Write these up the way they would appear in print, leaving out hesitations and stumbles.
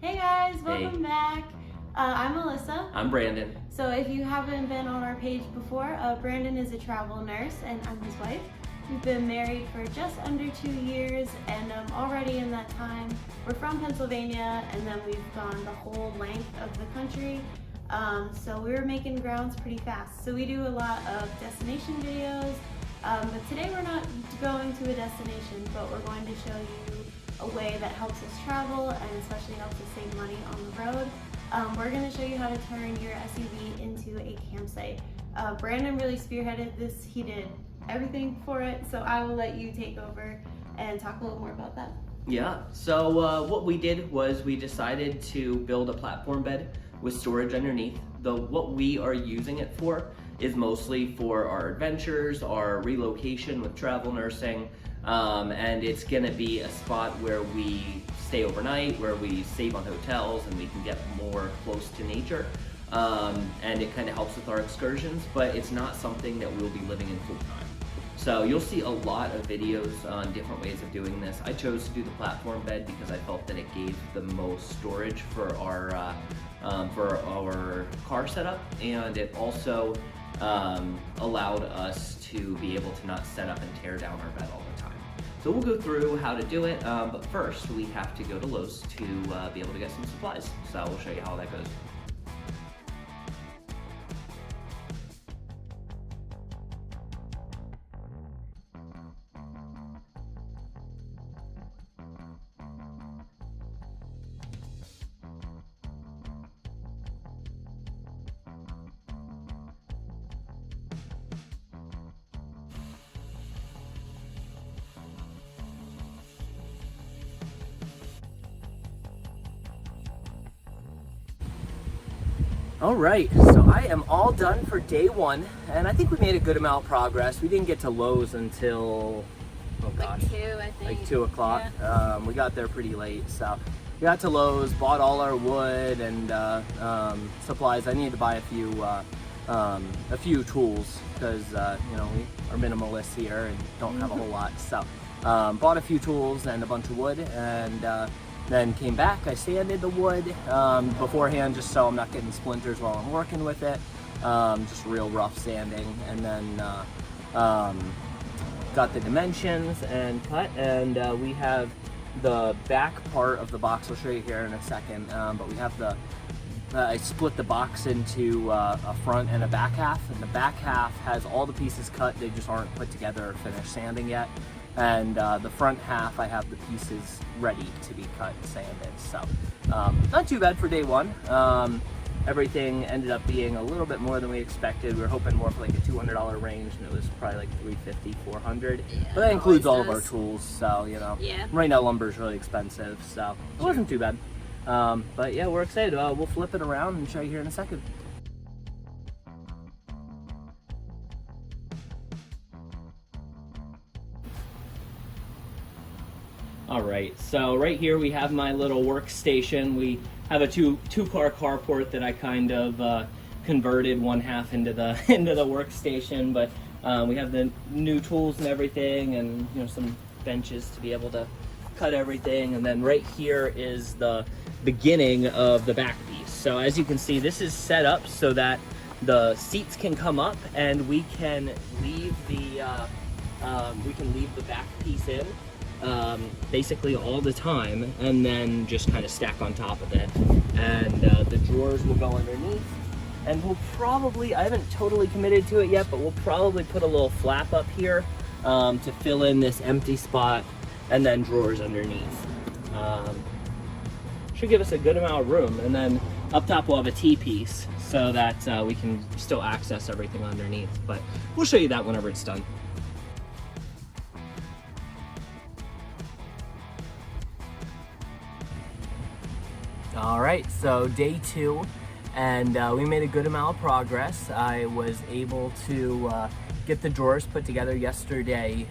Hey guys, Hey. welcome back. I'm Melissa. I'm Brandon. So if you haven't been on our page before, Brandon is a travel nurse and I'm his wife. We've been married for just under 2 years, and already in that time, we're from Pennsylvania, and then we've gone the whole length of the country. So we were making grounds pretty fast. So we do a lot of destination videos, but today we're not going to a destination, but we're going to show you a way that helps us travel and especially helps us save money on the road. We're going to show you how to turn your SUV into a campsite. Brandon really spearheaded this. He did everything for it, so I will let you take over and talk a little more about that. Yeah, so what we did was we decided to build a platform bed with storage underneath. What we are using it for is mostly for our adventures, our relocation with travel nursing, and it's gonna be a spot where we stay overnight, where we save on hotels and we can get more close to nature. And it kind of helps with our excursions, but it's not something that we'll be living in full time. So you'll see a lot of videos on different ways of doing this. I chose to do the platform bed because I felt that it gave the most storage for our car setup, and it also allowed us to be able to not set up and tear down our bed all the time. So we'll go through how to do it, but first we have to go to Lowe's to be able to get some supplies. So we'll show you how that goes. All right, so I am all done for day one, and I think we made a good amount of progress. We didn't get to Lowe's until, oh gosh, Like 2, I think. like 2 o'clock. Yeah. We got there pretty late, so we got to Lowe's, bought all our wood and supplies. I need to buy a few tools because you know, we are minimalists here and don't have a whole lot. So bought a few tools and a bunch of wood, and then came back. I sanded the wood beforehand just so I'm not getting splinters while I'm working with it. Just real rough sanding, and then got the dimensions and cut, and we have the back part of the box. I'll show you here in a second, but we have I split the box into a front and a back half, and the back half has all the pieces cut. They just aren't put together or finished sanding yet. And the front half, I have the pieces ready to be cut and sanded. So not too bad for day one. Everything ended up being a little bit more than we expected. We were hoping more for like a $200 range, and it was probably like $350, $400. Yeah, but that includes all of does. our tools, so you know. Yeah. Right now lumber is really expensive, so it wasn't too bad. But yeah, we're excited. We'll flip it around and show you here in a second. All right, so right here we have my little workstation. We have a two-car carport that I kind of converted one half into the workstation, but we have the new tools and everything, and you know, some benches to be able to cut everything. And then right here is the beginning of the back piece. So as you can see, this is set up so that the seats can come up, and we can leave the back piece in basically all the time, and then just kind of stack on top of it. And the drawers will go underneath, and we'll probably, I haven't totally committed to it yet, but we'll probably put a little flap up here to fill in this empty spot, and then drawers underneath. Should give us a good amount of room. And then up top we'll have a T-piece so that we can still access everything underneath, but we'll show you that whenever it's done. All right, so day 2, and we made a good amount of progress. I was able to get the drawers put together yesterday.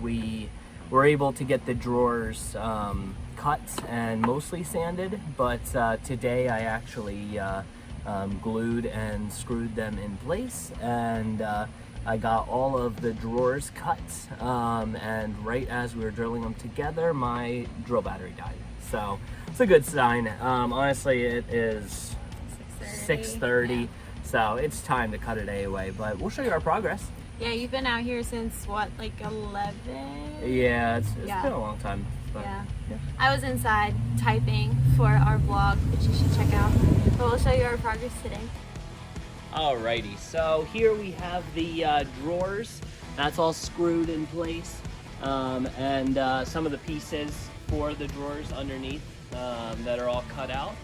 We were able to get the drawers cut and mostly sanded, but today I actually glued and screwed them in place, and I got all of the drawers cut, and right as we were drilling them together, my drill battery died. So it's a good sign. Honestly, it is 6:30, yeah. so it's time to cut it anyway. But we'll show you our progress. Yeah, you've been out here since what, like 11? Yeah, it's been a long time. But, yeah. I was inside typing for our vlog, which you should check out. But we'll show you our progress today. Alrighty, so here we have the drawers. That's all screwed in place, and some of the pieces for the drawers underneath that are all cut out.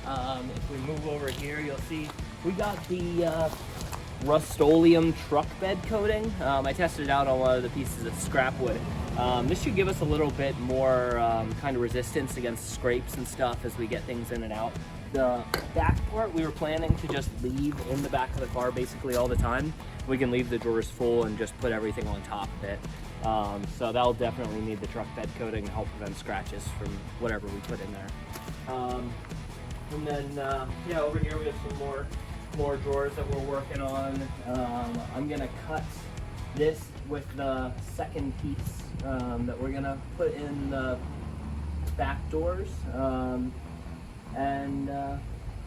If we move over here, you'll see we got the Rust-Oleum truck bed coating. I tested it out on one of the pieces of scrap wood. This should give us a little bit more kind of resistance against scrapes and stuff as we get things in and out. The back part we were planning to just leave in the back of the car basically all the time. We can leave the drawers full and just put everything on top of it. So that'll definitely need the truck bed coating to help prevent scratches from whatever we put in there. And then yeah, over here we have some more drawers that we're working on. I'm gonna cut this with the second piece that we're gonna put in the back doors. And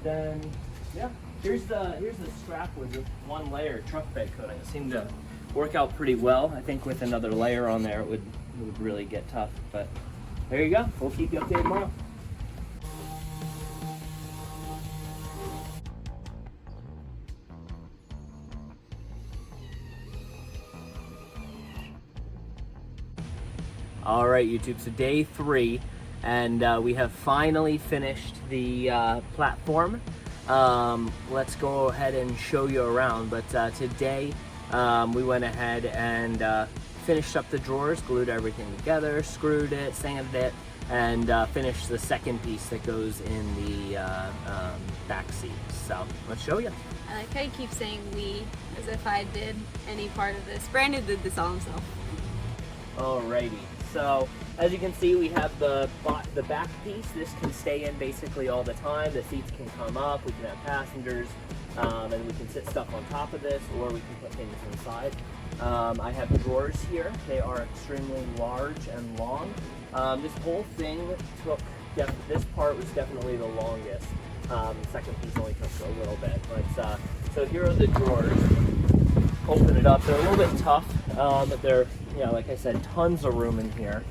then yeah, here's the scrap wood with one layer truck bed coating. It seemed to work out pretty well. I think with another layer on there it would really get tough, but there you go. We'll keep you updated tomorrow. All right, YouTube, so day 3, and we have finally finished the platform. Let's go ahead and show you around, but today we went ahead and finished up the drawers, glued everything together, screwed it, sanded it, and finished the second piece that goes in the back seat. So let's show you. I like how you keep saying we, as if I did any part of this. Brandon did this all himself. Alrighty. So as you can see, we have the back piece. This can stay in basically all the time. The seats can come up. We can have passengers, and we can sit stuff on top of this, or we can put things inside. I have drawers here. They are extremely large and long. This whole thing took. This part was definitely the longest. The second piece only took a little bit. But so here are the drawers. Open it up. They're a little bit tough, but they're, you know, like I said, tons of room in here.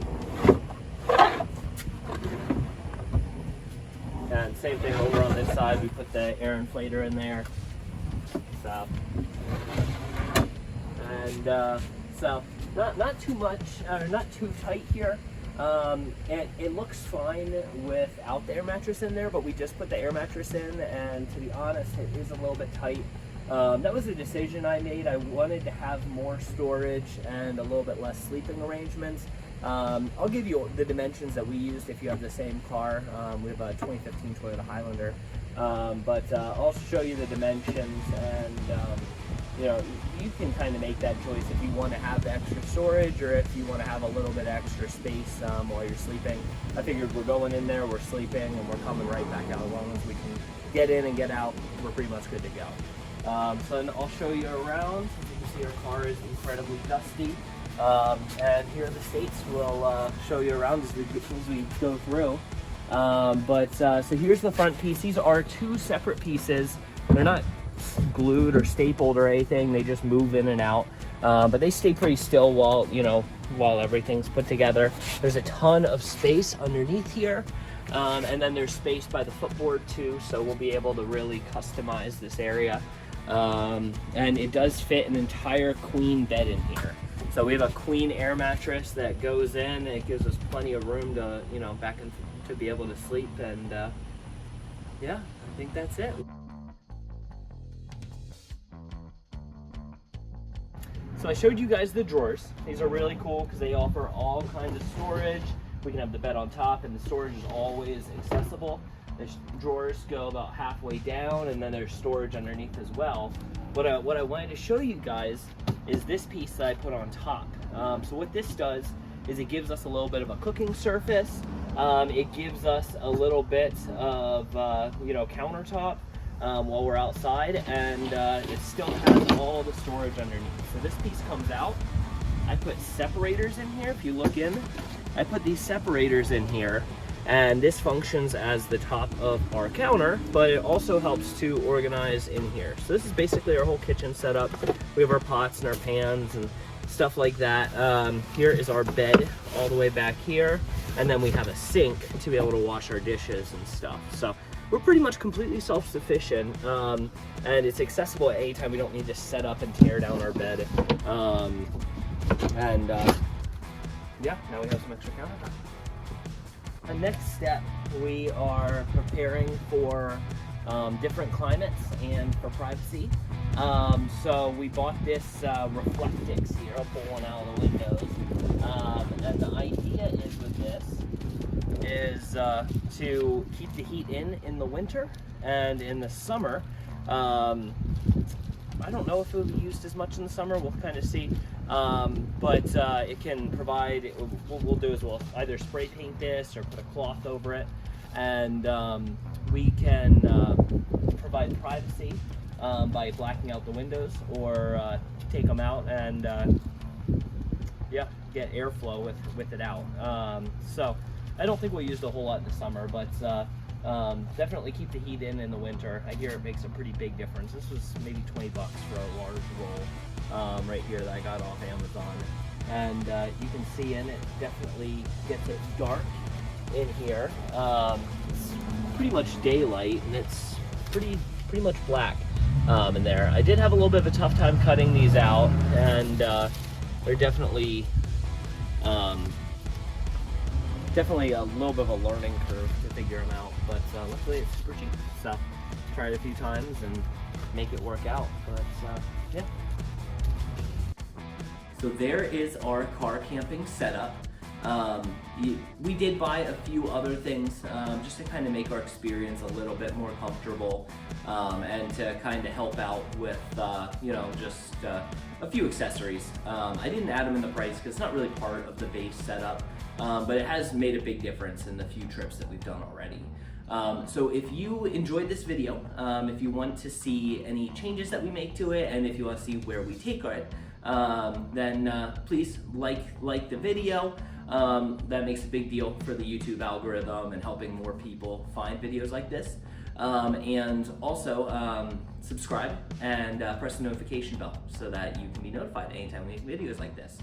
And same thing over on this side. We put the air inflator in there. So, and so not too much, not too tight here. It looks fine without the air mattress in there, but we just put the air mattress in, and to be honest, it is a little bit tight. That was a decision I made. I wanted to have more storage and a little bit less sleeping arrangements. I'll give you the dimensions that we used if you have the same car. We have a 2015 Toyota Highlander, but I'll show you the dimensions, and you know, you can kind of make that choice if you want to have the extra storage or if you want to have a little bit extra space while you're sleeping. I figured we're going in there, we're sleeping, and we're coming right back out. As long as we can get in and get out, we're pretty much good to go. So I'll show you around. As you can see, our car is incredibly dusty. And here are the states. We'll show you around as we go through. So here's the front piece. These are 2 separate pieces. They're not glued or stapled or anything. They just move in and out. But they stay pretty still while everything's put together. There's a ton of space underneath here. And then there's space by the footboard too, so we'll be able to really customize this area. And it does fit an entire queen bed in here. So we have a queen air mattress that goes in. It gives us plenty of room to, you know, back and to be able to sleep. And yeah, I think that's it. So I showed you guys the drawers. These are really cool because they offer all kinds of storage. We can have the bed on top, and the storage is always accessible. The drawers go about halfway down, and then there's storage underneath as well. What I wanted to show you guys is this piece that I put on top. So what this does is it gives us a little bit of a cooking surface. It gives us a little bit of countertop while we're outside, and it still has all the storage underneath. So this piece comes out. I put separators in here. If you look in, I put these separators in here, And this functions as the top of our counter, but it also helps to organize in here. So this is basically our whole kitchen setup. We have our pots and our pans and stuff like that. Here is our bed all the way back here, and then we have a sink to be able to wash our dishes and stuff. So we're pretty much completely self-sufficient, and it's accessible at any time. We don't need to set up and tear down our bed. Yeah, now we have some extra countertop. The next step, we are preparing for different climates and for privacy. So we bought this Reflectix here. I'll pull one out of the windows. And the idea is with this is to keep the heat in the winter, and in the summer, I don't know if it will be used as much in the summer. We'll kind of see. But it can provide, what we'll do is we'll either spray paint this or put a cloth over it, and we can provide privacy by blacking out the windows, or take them out and yeah, get airflow with it out. So I don't think we'll use it a whole lot in the summer, but definitely keep the heat in the winter. I hear it makes a pretty big difference. This was maybe 20 bucks for a large roll right here that I got off Amazon. And you can see it definitely gets it dark in here. It's pretty much daylight, and it's pretty much black in there. I did have a little bit of a tough time cutting these out, and they're definitely a little bit of a learning curve to figure them out, but luckily it's super cheap. So tried it a few times and make it work out, but yeah. So there is our car camping setup. We did buy a few other things just to kind of make our experience a little bit more comfortable, and to kind of help out with you know, just a few accessories. I didn't add them in the price because it's not really part of the base setup, but it has made a big difference in the few trips that we've done already. So if you enjoyed this video, if you want to see any changes that we make to it, and if you want to see where we take it, then please like the video. That makes a big deal for the YouTube algorithm and helping more people find videos like this. And also subscribe and press the notification bell so that you can be notified anytime we make videos like this.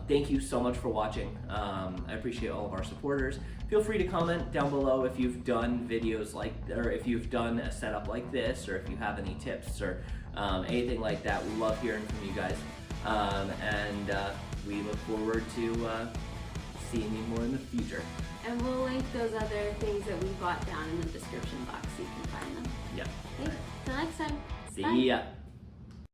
Thank you so much for watching. I appreciate all of our supporters. Feel free to comment down below if you've done videos like, or if you've done a setup like this, or if you have any tips or anything like that. We love hearing from you guys, and we look forward to seeing you more in the future. And we'll link those other things that we bought down in the description box so you can find them. Yeah. Okay, till next time. See Bye. ya.